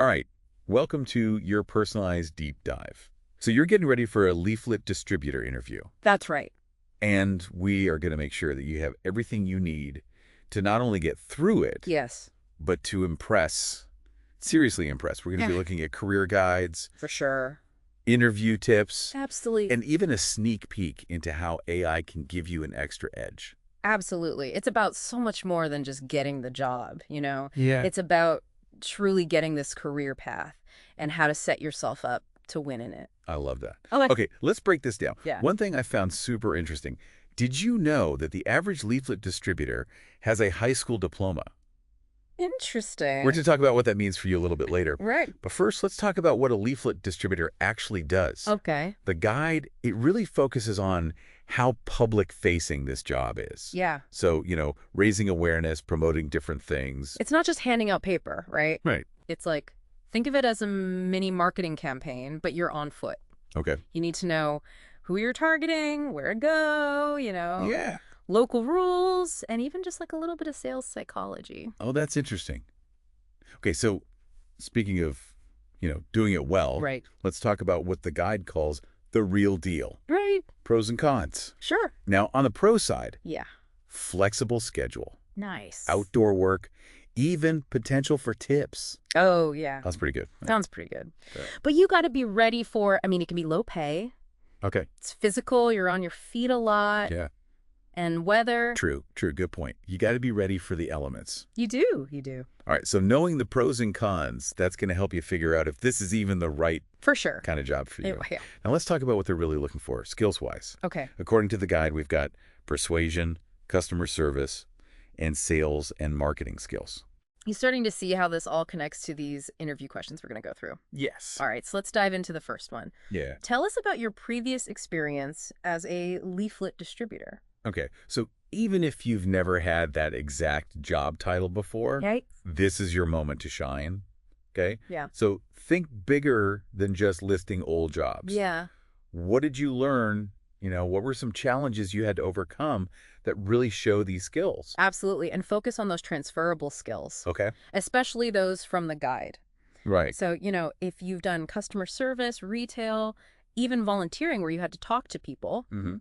All right, welcome to your personalized deep dive. So you're getting ready for a Leaflet Distributor interview, That's right. and we are going to make sure that you have everything you need to not only get through it, Yes, but to impress, seriously impress. We're going to be Yeah. looking at career guides, for sure. interview tips, Absolutely. and even a sneak peek into how AI can give you an extra edge. Absolutely. It's about so much more than just getting the job, you know? Yeah. It's about truly getting this career path and how to set yourself up to win in it. I love that. Okay. Okay, let's break this down. Yeah. One thing I found super interesting. Did you know that the average leaflet distributor has a high school diploma? Interesting. We're going to talk about what that means for you a little bit later. Right. But first, let's talk about what a leaflet distributor actually does. Okay. The guide, it really focuses on how public-facing this job is. Yeah. So, raising awareness, promoting different things. It's not just handing out paper, right? Right. It's like, think of it as a mini marketing campaign, but you're on foot. Okay. You need to know who you're targeting, where to go, Yeah. local rules, and even just like a little bit of sales psychology. Oh, that's interesting. Okay, so speaking of, doing it well, Right. let's talk about what the guide calls the real deal. Right. Pros and cons. Sure. Now, on the pro side, Yeah. flexible schedule, Nice. outdoor work, even potential for tips. Oh, yeah. That's pretty good. Sounds pretty good. Yeah. But you got to be ready for, it can be low pay. Okay. It's physical. You're on your feet a lot. Yeah. And weather. True. Good point. You got to be ready for the elements. You do. You do. All right. So knowing the pros and cons, that's going to help you figure out if this is even the right For sure. kind of job for you. Yeah. Now let's talk about what they're really looking for, skills-wise. Okay. According to the guide, we've got persuasion, customer service, and sales and marketing skills. You're starting to see how this all connects to these interview questions we're going to go through. Yes. All right. So let's dive into the first one. Yeah. Tell us about your previous experience as a leaflet distributor. Okay. So even if you've never had that exact job title before, Right? this is your moment to shine. Okay? Yeah. So think bigger than just listing old jobs. Yeah. What did you learn? What were some challenges you had to overcome that really show these skills? Absolutely. And focus on those transferable skills, Okay. especially those from the guide. Right. So, if you've done customer service, retail, even volunteering where you had to talk to people, Mm-hmm.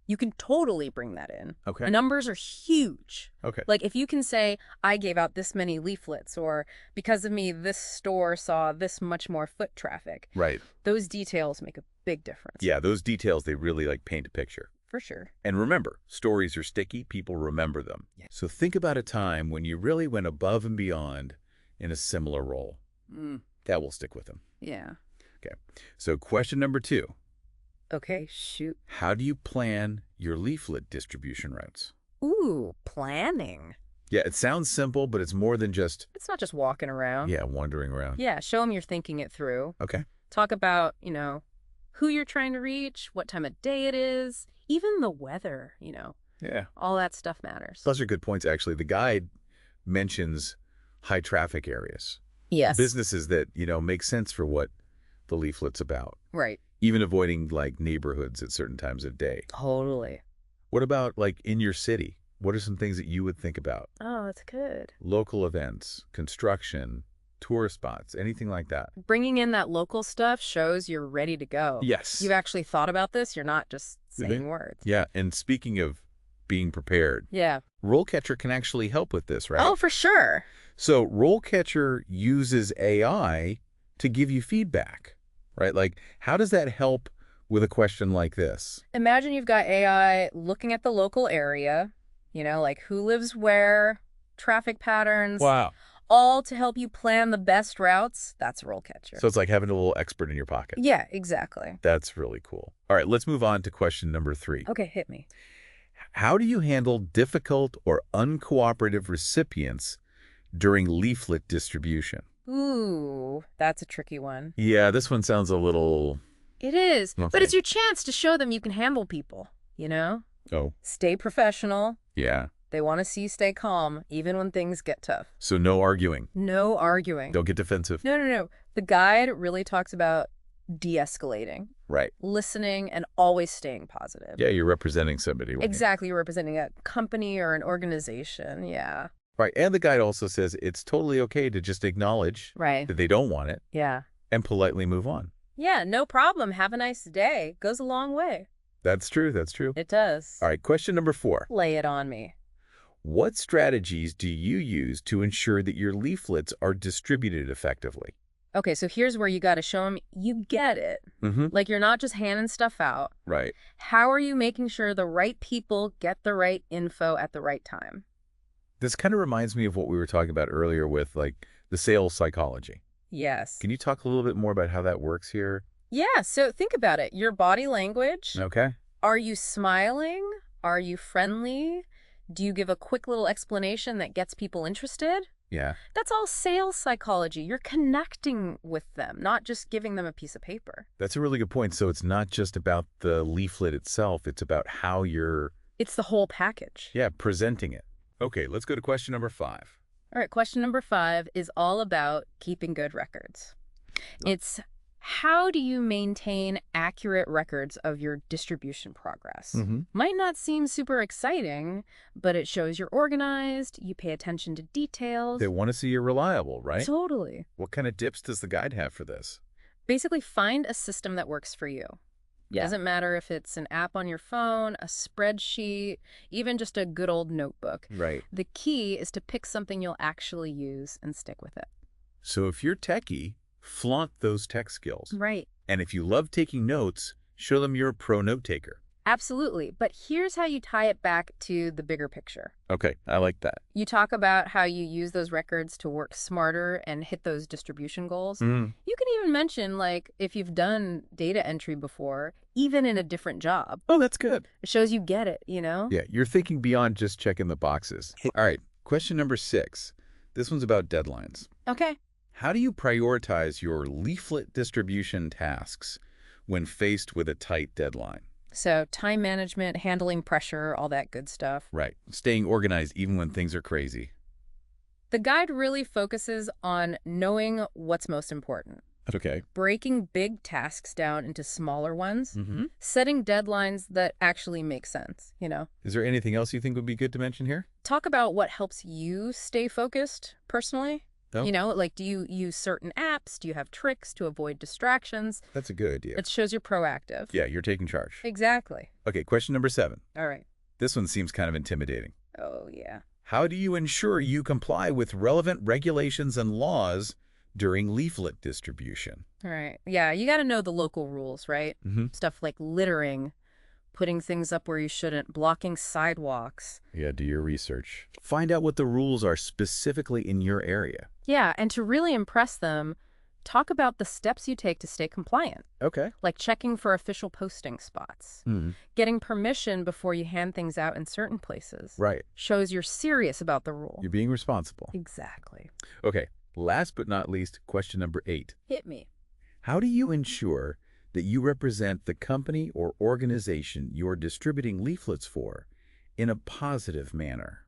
you can totally bring that in. Okay. The numbers are huge. Okay. Like if you can say, I gave out this many leaflets, or because of me, this store saw this much more foot traffic. Right. Those details make a big difference. Yeah, those details, they really paint a picture. For sure. And remember, stories are sticky. People remember them. Yeah. So think about a time when you really went above and beyond in a similar role. That will stick with them. Yeah. Okay. So question number 2. Okay, shoot. How do you plan your leaflet distribution routes? Ooh, planning. Yeah, it sounds simple, but it's more than just, It's not just walking around. wandering around. Yeah, show them you're thinking it through. Okay. Talk about, who you're trying to reach, what time of day it is, even the weather, Yeah. all that stuff matters. Those are good points, actually. The guide mentions high traffic areas. Yes. Businesses that, make sense for what the leaflet's about. Right. Even avoiding neighborhoods at certain times of day. Totally. What about in your city? What are some things that you would think about? Oh, that's good. Local events, construction, tourist spots, anything like that. Bringing in that local stuff shows you're ready to go. Yes. You've actually thought about this. You're not just saying Mhm. words. Yeah, and speaking of being prepared, Yeah. RoleCatcher can actually help with this, right? Oh, for sure. So RoleCatcher uses AI to give you feedback, right? How does that help with a question like this? Imagine you've got AI looking at the local area, like who lives where, traffic patterns, Wow. all to help you plan the best routes. That's RoleCatcher. So it's like having a little expert in your pocket. Yeah, exactly. That's really cool. All right, let's move on to question number 3. Okay, hit me. How do you handle difficult or uncooperative recipients during leaflet distribution? Ooh, that's a tricky one. Yeah, this one sounds a little... It is, but Okay. it's your chance to show them you can handle people, Oh, Stay professional. yeah. They want to see you stay calm, even when things get tough. So no arguing. No arguing. Don't get defensive. No. The guide really talks about de-escalating, Right. listening, and always staying positive. Yeah, you're representing somebody. Exactly. You're representing a company or an organization. Yeah. Right. And the guide also says it's totally okay to just acknowledge Right. that they don't want it Yeah. and politely move on. Yeah, no problem. Have a nice day. Goes a long way. That's true. That's true. It does. All right. Question number 4. Lay it on me. What strategies do you use to ensure that your leaflets are distributed effectively? Okay, so here's where you got to show them you get it. Mm-hmm. Like you're not just handing stuff out. Right. How are you making sure the right people get the right info at the right time? This kind of reminds me of what we were talking about earlier with like the sales psychology. Yes. Can you talk a little bit more about how that works here? Yeah, so think about it. Your body language. Okay. Are you smiling? Are you friendly? Do you give a quick little explanation that gets people interested? Yeah. That's all sales psychology. You're connecting with them, not just giving them a piece of paper. That's a really good point. So it's not just about the leaflet itself. It's about how you're, It's the whole package. presenting it. Okay, let's go to question number 5. All right, question number 5 is all about keeping good records. It's how do you maintain accurate records of your distribution progress? Mm-hmm. Might not seem super exciting, but it shows you're organized, you pay attention to details. They want to see you're reliable, right? Totally. What kind of tips does the guide have for this? Basically, find a system that works for you. Doesn't matter if it's an app on your phone, a spreadsheet, even just a good old notebook. Right. The key is to pick something you'll actually use and stick with it. So if you're techie, flaunt those tech skills. Right. And if you love taking notes, show them you're a pro note taker. Absolutely. But here's how you tie it back to the bigger picture. Okay, I like that. You talk about how you use those records to work smarter and hit those distribution goals. Mm. You can even mention, like, if you've done data entry before, even in a different job. Oh, that's good. It shows you get it, you know? Yeah, you're thinking beyond just checking the boxes. All right, question number 6. This one's about deadlines. Okay. How do you prioritize your leaflet distribution tasks when faced with a tight deadline? So time management, handling pressure, all that good stuff. Right. Staying organized even when things are crazy. The guide really focuses on knowing what's most important. Okay. Breaking big tasks down into smaller ones. Mm-hmm. Setting deadlines that actually make sense, you know? Is there anything else you think would be good to mention here? Talk about what helps you stay focused personally. Oh. You know, like, do you use certain apps? Do you have tricks to avoid distractions? That's a good idea. It shows you're proactive. Yeah, you're taking charge. Exactly. Okay, question number 7. All right. This one seems kind of intimidating. Oh, yeah. How do you ensure you comply with relevant regulations and laws during leaflet distribution? All right. Yeah, you got to know the local rules, right? Mm-hmm. Stuff like littering, putting things up where you shouldn't, blocking sidewalks. Yeah, do your research. Find out what the rules are specifically in your area. Yeah, and to really impress them, talk about the steps you take to stay compliant, Okay. like checking for official posting spots. Mm. Getting permission before you hand things out in certain places. Right. Shows you're serious about the rule. You're being responsible. Exactly. Okay, last but not least, question number 8. Hit me. How do you ensure that you represent the company or organization you're distributing leaflets for in a positive manner?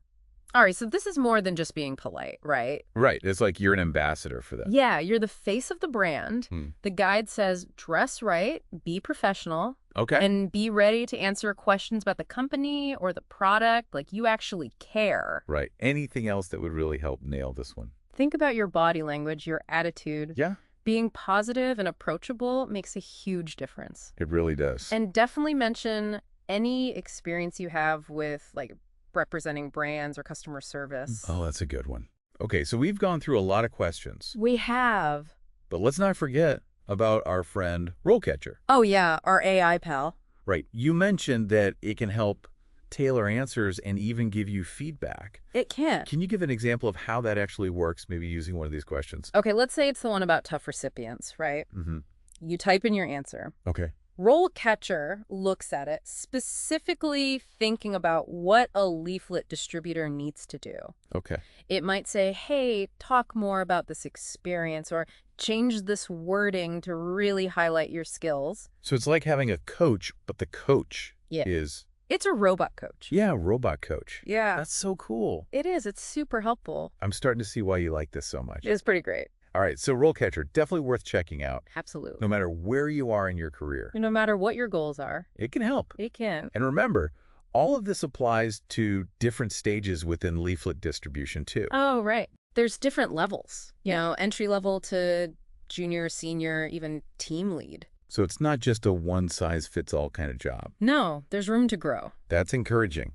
All right, so this is more than just being polite, right? Right. It's like you're an ambassador for them. Yeah, you're the face of the brand. Hmm. The guide says dress right, be professional, Okay. and be ready to answer questions about the company or the product, like you actually care. Right. Anything else that would really help nail this one? Think about your body language, your attitude. Yeah, Being positive and approachable makes a huge difference. it really does. And definitely mention any experience you have with, like, representing brands or customer service. Oh, that's a good one. Okay, so we've gone through a lot of questions, We have. but let's not forget about our friend RoleCatcher. Oh, yeah, our AI pal. Right. You mentioned that it can help tailor answers and even give you feedback. It can. Can you give an example of how that actually works, maybe using one of these questions? Okay, let's say it's the one about tough recipients, right? Mm-hmm. You type in your answer. Okay. RoleCatcher looks at it, specifically thinking about what a leaflet distributor needs to do. Okay. It might say, hey, talk more about this experience, or change this wording to really highlight your skills. So it's like having a coach, but the coach Yeah. is, It's a robot coach. yeah, robot coach. Yeah. That's so cool. It is. It's super helpful. I'm starting to see why you like this so much. It's pretty great. All right, so RoleCatcher, definitely worth checking out, Absolutely. no matter where you are in your career. No matter what your goals are, It can help. it can. And remember, all of this applies to different stages within leaflet distribution, too. Oh, right. There's different levels, entry level to junior, senior, even team lead. So it's not just a one-size-fits-all kind of job. No, there's room to grow. That's encouraging.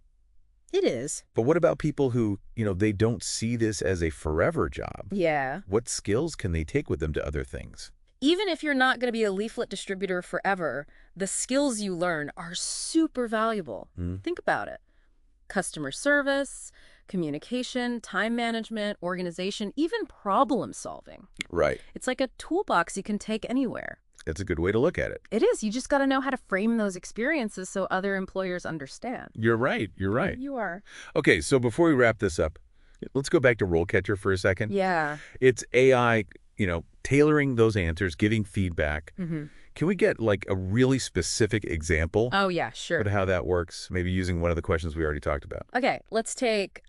It is. But what about people who, they don't see this as a forever job? Yeah. What skills can they take with them to other things? Even if you're not going to be a leaflet distributor forever, the skills you learn are super valuable. Think about it. Customer service, communication, time management, organization, even problem solving. Right. It's like a toolbox you can take anywhere. That's a good way to look at it. It is. You just got to know how to frame those experiences so other employers understand. You're right. You're right. You are. Okay, so before we wrap this up, let's go back to RoleCatcher for a second. Yeah. It's AI, tailoring those answers, giving feedback. Mm-hmm. Can we get like a really specific example Oh, yeah, sure. of how that works? Maybe using one of the questions we already talked about. Okay, let's take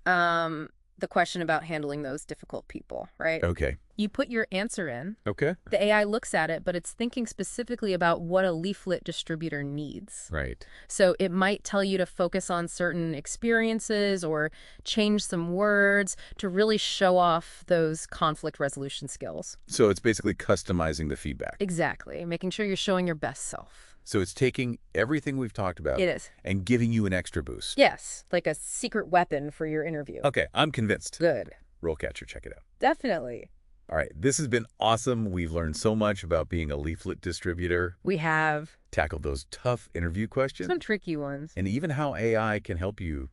the question about handling those difficult people, right? Okay. You put your answer in. Okay. The AI looks at it, but it's thinking specifically about what a leaflet distributor needs. Right. So it might tell you to focus on certain experiences or change some words to really show off those conflict resolution skills. So it's basically customizing the feedback. Exactly. Making sure you're showing your best self. So it's taking everything we've talked about It is. and giving you an extra boost. Yes, like a secret weapon for your interview. Okay, I'm convinced. Good. RoleCatcher, check it out. Definitely. All right, this has been awesome. We've learned so much about being a leaflet distributor, We have tackled those tough interview questions, some tricky ones. and even how AI can help you,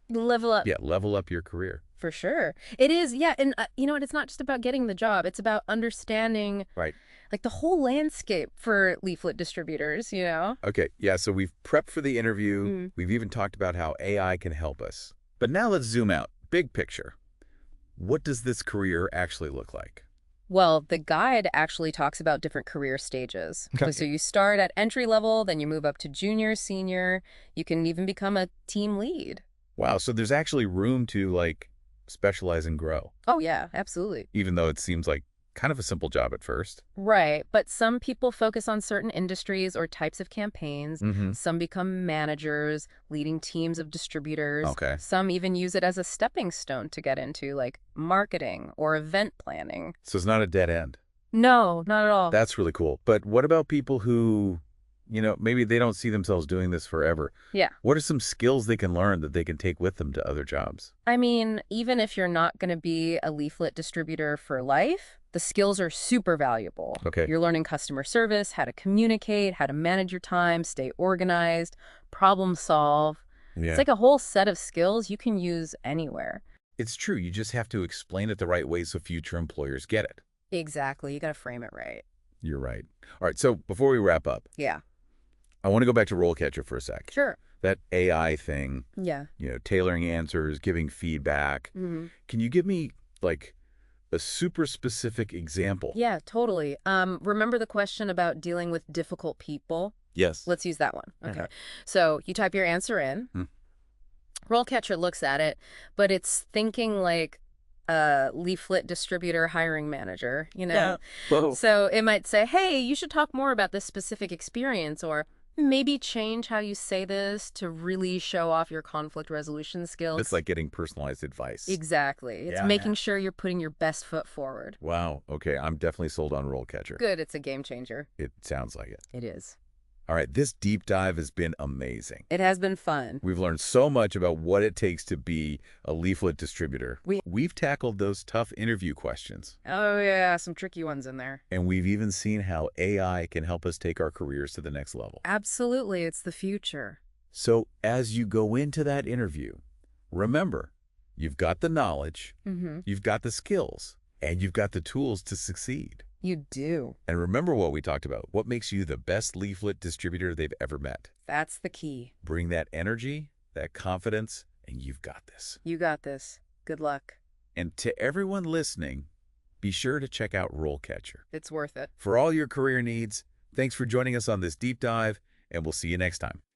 Level up. level up your career. For sure. It is, yeah. And you know what? It's not just about getting the job. It's about understanding Right. like the whole landscape for leaflet distributors, Okay, yeah, so we've prepped for the interview. We've even talked about how AI can help us. But now let's zoom out. Big picture. What does this career actually look like? Well, the guide actually talks about different career stages. Okay. So you start at entry level, then you move up to junior, senior. You can even become a team lead. Wow, so there's actually room to, specialize and grow, Oh, yeah, absolutely. even though it seems like kind of a simple job at first. Right. But some people focus on certain industries or types of campaigns. Mm-hmm. Some become managers, leading teams of distributors. Okay. Some even use it as a stepping stone to get into, like, marketing or event planning. So it's not a dead end. No, not at all. That's really cool. But what about people who, maybe they don't see themselves doing this forever? Yeah. What are some skills they can learn that they can take with them to other jobs? I mean, even if you're not going to be a leaflet distributor for life, the skills are super valuable. Okay. You're learning customer service, how to communicate, how to manage your time, stay organized, problem solve. Yeah. It's like a whole set of skills you can use anywhere. It's true. You just have to explain it the right way so future employers get it. Exactly. You got to frame it right. You're right. All right. So before we wrap up, Yeah. I want to go back to RoleCatcher for a sec. Sure. That AI thing, Yeah. tailoring answers, giving feedback. Mm-hmm. Can you give me, a super specific example? Yeah, totally. Remember the question about dealing with difficult people? Yes. Let's use that one. Okay. Okay. So you type your answer in. RoleCatcher looks at it, but it's thinking like a leaflet distributor hiring manager, Yeah. Whoa. So it might say, hey, you should talk more about this specific experience, or maybe change how you say this to really show off your conflict resolution skills. It's like getting personalized advice. Exactly. It's Yeah. making sure you're putting your best foot forward. Wow. Okay. I'm definitely sold on RoleCatcher. Good. It's a game changer. It sounds like it. It is. All right. This deep dive has been amazing. It has been fun. We've learned so much about what it takes to be a leaflet distributor. We've tackled those tough interview questions. Oh, yeah. Some tricky ones in there. And we've even seen how AI can help us take our careers to the next level. Absolutely. It's the future. So as you go into that interview, remember, you've got the knowledge, you've got the skills, and you've got the tools to succeed. You do. And remember what we talked about. What makes you the best leaflet distributor they've ever met? That's the key. Bring that energy, that confidence, and you've got this. You got this. Good luck. And to everyone listening, be sure to check out RoleCatcher. It's worth it. For all your career needs, thanks for joining us on this deep dive, and we'll see you next time.